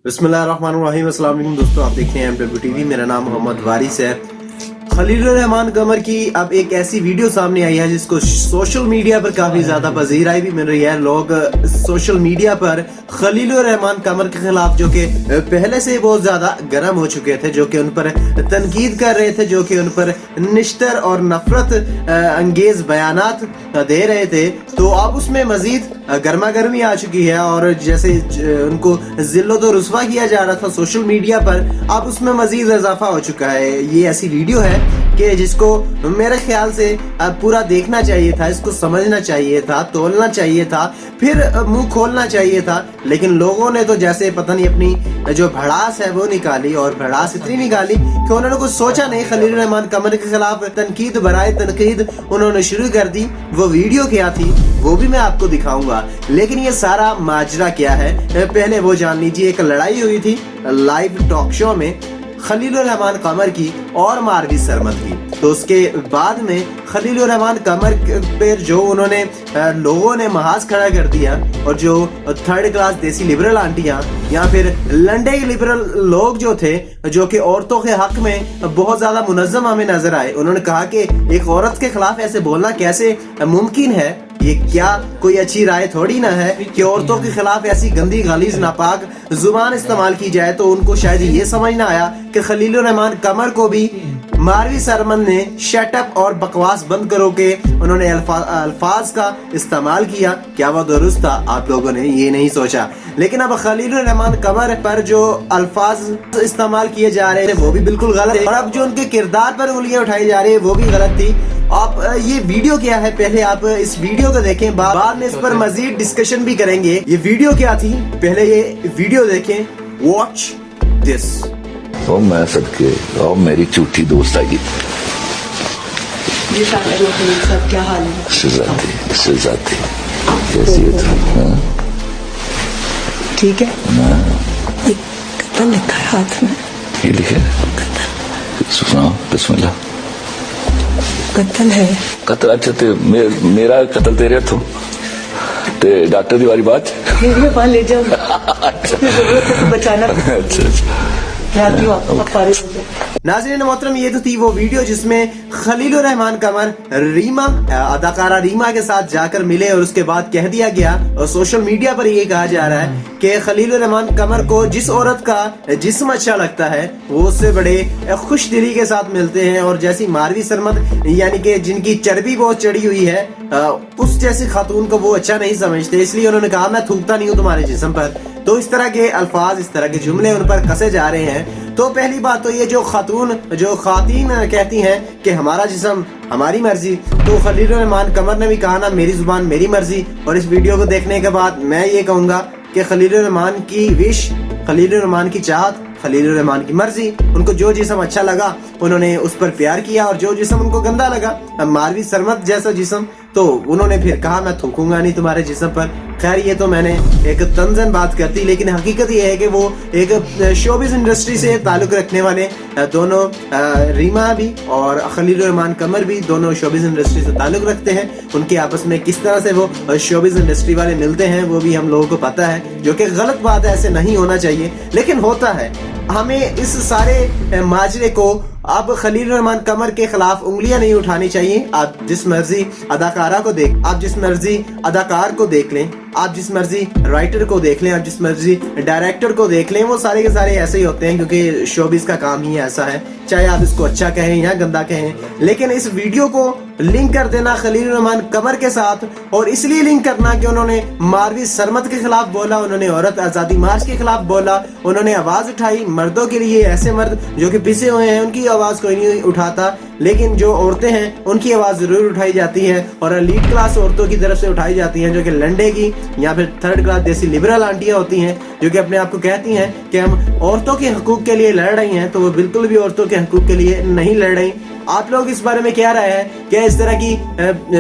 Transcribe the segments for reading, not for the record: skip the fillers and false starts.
बिस्मिल्लाहिर्रहमानिर्रहीम। अस्सलाम वालेकुम दोस्तों, आप देख रहे हैं MW TV। मेरा नाम मोहम्मद वारिस है। खलीलुर रहमान कमर की अब एक ऐसी वीडियो सामने आई है जिसको सोशल मीडिया पर काफी ज्यादा पजीराई भी मिल रही है। लोग सोशल मीडिया पर खलीलुर रहमान कमर के खिलाफ, जो कि पहले से बहुत ज्यादा गर्म हो चुके थे, जो कि उन पर तनकीद कर रहे थे, जो कि उन पर निश्तर और नफरत अंगेज बयानात दे रहे थे, तो अब उसमें मजीद गर्मा गर्मी आ चुकी है। और जैसे उनको जिल्लत और रुस्वा किया जा रहा था सोशल मीडिया पर, अब उसमें मजीद इजाफा हो चुका है। ये ऐसी वीडियो है कि जिसको मेरे ख्याल से पूरा देखना चाहिए था, इसको समझना चाहिए था, तोलना चाहिए था, फिर मुंह खोलना चाहिए था। लेकिन लोगों ने तो जैसे पता नहीं अपनी जो भड़ास है वो निकाली, और भड़ास इतनी निकाली कि उन्होंने कुछ सोचा नहीं। खलीलुर रहमान कमर के खिलाफ तनकीद बराए तनकीद उन्होंने शुरू कर दी। वो वीडियो क्या थी वो भी मैं आपको दिखाऊंगा, लेकिन ये सारा माजरा क्या है पहले वो जान लीजिए। एक लड़ाई हुई थी लाइव टॉक शो में खलीलुर रहमान कमर की और मारवी सरमद की, तो उसके बाद में खलीलुर रहमान कमर पर जो उन्होंने लोगों ने महाज खड़ा कर दिया, और जो थर्ड क्लास देसी लिबरल आंटियां या फिर लंडे लिबरल लोग जो थे, जो कि औरतों के हक में बहुत ज्यादा मुनज़्ज़म हमें नजर आए, उन्होंने कहा कि एक औरत के खिलाफ ऐसे बोलना कैसे मुमकिन है। ये क्या कोई अच्छी राय थोड़ी ना है कि औरतों के खिलाफ ऐसी गंदी गलीज नापाक जुबान इस्तेमाल की जाए। तो उनको शायद ये समझ ना आया कि खलीलुर रहमान कमर को भी मारवी सरमद ने शटअप और बकवास बंद करो के उन्होंने अल्फाज का इस्तेमाल किया। क्या वो दुरुस्त था? आप लोगों ने ये नहीं सोचा। लेकिन अब खलीलुर रहमान कमर पर जो अल्फाज इस्तेमाल किए जा रहे थे वो भी बिल्कुल गलत है, और अब जो उनके किरदार पर उंगलियां उठाई जा रही है वो भी गलत थी। आप ये वीडियो क्या है पहले आप इस वीडियो को देखें, बाद में इस पर मजीद डिस्कशन भी करेंगे। ये वीडियो क्या थी पहले ये वीडियो देखें। Watch this. ओ मैं सदके ओ मेरी झूठी दोस्त आई। जी साहब क्या हाल है? सिजाती कैसी है तुम? ठीक है। एक कत्ल लिखा है हाथ में। ये लिखे सुनाओ बिस्मिल्लाह। कत्ल है। कत्ल? अच्छा ते मेरा कत्ल तेरे हथों ते डॉक्टर दी वारी बात मेरे पास ले जाओ। जरूरत है तो बचाना। अच्छा नाज़रीन मोहतरम, ये तो थी वो वीडियो जिसमें खलीलुर रहमान कमर रीमा अदाकारा रीमा के साथ जाकर मिले, और उसके बाद कह दिया गया और सोशल मीडिया पर ये कहा जा रहा है कि खलीलुर रहमान कमर को जिस औरत का जिस्म अच्छा लगता है वो उससे बड़े खुश दिली के साथ मिलते हैं, और जैसी मारवी सरमद यानी कि जिनकी चर्बी बहुत चढ़ी हुई है उस जैसी खातून को वो अच्छा नहीं समझते। इसलिए उन्होंने कहा मैं थूकता नहीं हूँ तुम्हारे जिस्म पर। तो इस तरह के अल्फाज, इस तरह के जुमले उन पर कसे जा रहे हैं। तो पहली बात तो ये जो खातीन कहती हैं कि हमारा जिस्म हमारी मर्जी, तो खलीलुर रहमान कमर ने भी कहा ना मेरी जुबान मेरी मर्जी। और इस वीडियो को देखने के बाद मैं ये कहूँगा कि खलीलुर रहमान की विश, खलीलुर रहमान की चाहत, खलीलुर रहमान की मर्जी, उनको जो जिस्म अच्छा लगा उन्होंने उस पर प्यार किया, और जो जिस्म उनको गंदा लगा मारवी सरमद जैसा जिस्म, तो उन्होंने फिर कहा मैं थूकूंगा नहीं तुम्हारे जिस्म पर। खैर ये तो मैंने एक तंजन बात कर दी, लेकिन हकीकत ये है कि वो एक शोबिज़ इंडस्ट्री से ताल्लुक़ रखने वाले दोनों रीमा भी और खलीलुर रहमान कमर भी दोनों शोबिज़ इंडस्ट्री से ताल्लुक़ रखते हैं। उनके आपस में किस तरह से वो शोबिज़ इंडस्ट्री वाले मिलते हैं वो भी हम लोगों को पता है, जो कि गलत बात है, ऐसे नहीं होना चाहिए, लेकिन होता है। हमें इस सारे माजरे को अब खलीलुर रहमान कमर के खिलाफ उंगलियां नहीं उठानी चाहिए। आप जिस मर्जी अदाकारा को आप जिस मर्जी अदाकार को देख लें, आप जिस मर्जी राइटर को देख लें, आप जिस मर्जी डायरेक्टर को देख लें, वो सारे के सारे ऐसे ही होते हैं, क्योंकि शोबिज़ का काम ही ऐसा है, चाहे आप इसको अच्छा कहें या गंदा कहें। लेकिन इस वीडियो को लिंक कर देना खलीलुर रहमान कमर के साथ, और इसलिए लिंक करना कि उन्होंने मारवी सरमद के खिलाफ बोला, उन्होंने औरत आज़ादी मार्च के खिलाफ बोला, उन्होंने आवाज़ उठाई मर्दों के लिए। ऐसे मर्द जो कि पिसे हुए हैं उनकी आवाज़ कोई नहीं उठाता, लेकिन जो औरतें हैं उनकी आवाज़ ज़रूर उठाई जाती है, और एलीट क्लास औरतों की तरफ से उठाई जाती हैं, जो कि लंडे की या फिर थर्ड क्लास देसी लिबरल आंटियां होती हैं, जो कि अपने आप को कहती हैं कि हम औरतों के हकूक़ के लिए लड़ रही हैं, तो वो बिल्कुल भी औरतों के हकूक़ के लिए नहीं लड़ रही। आप लोग इस बारे में क्या राय है? क्या इस तरह की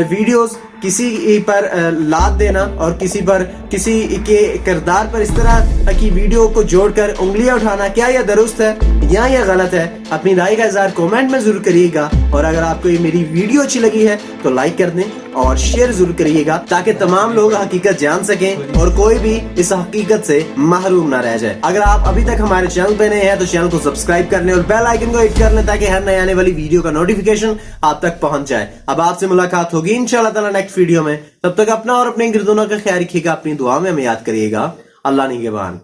वीडियोस किसी पर लाद देना और किसी पर किसी के किरदार पर इस तरह की वीडियो को जोड़कर उंगलियां उठाना, क्या यह दुरुस्त है या यह गलत है? अपनी राय का इज़हार कमेंट में जरूर करिएगा। और अगर आपको ये मेरी वीडियो अच्छी लगी है तो लाइक कर दें और शेयर जरूर करिएगा, ताकि तमाम लोग हकीकत जान सकें और कोई भी इस हकीकत से महरूम ना रह जाए। अगर आप अभी तक हमारे चैनल पे नए हैं तो चैनल को सब्सक्राइब कर लें और बेल आइकन को हिट कर लें, ताकि हर नए आने वाली वीडियो का नोटिफिकेशन आप तक पहुंच जाए। अब आपसे मुलाकात होगी इंशाल्लाह ताला नेक्स्ट वीडियो में। तब तक अपना और अपने गिरदोनों का ख्याल रखिएगा, अपनी दुआ में हमें याद करिएगा। अल्लाह निगहबान।